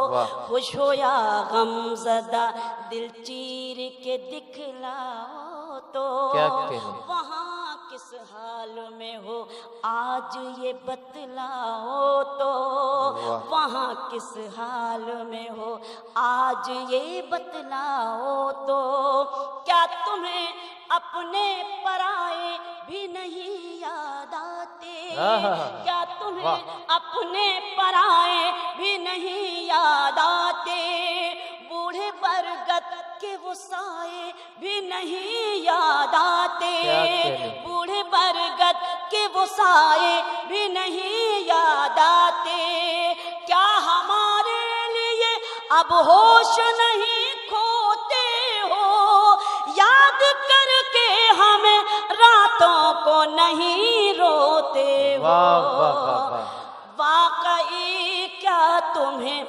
واہ خوش ہو یا غم زدہ دل چیر کے دکھلاؤ تو کیا کہنے وہاں کس حال میں ہو آج یہ بتلاؤ تو واہ وہاں کس حال میں ہو آج یہ بتلاؤ تو کیا تمہیں اپنے پرائے بھی نہیں یاد آتے کیا تمہیں واہ اپنے پرائے بھی نہیں یاد آتے بوڑھے برگد کے وہ سائے بھی نہیں یاد آتے کیا کہنے بوڑھے برگد کے وہ سائے بھی نہیں یاد آتے کیا ہمارے لیے اب ہوش نہیں کھوتے ہو یاد کر کے ہمیں راتوں کو نہیں روتے ہو واہ واہ واہ واہ واقعی کیا تمہیں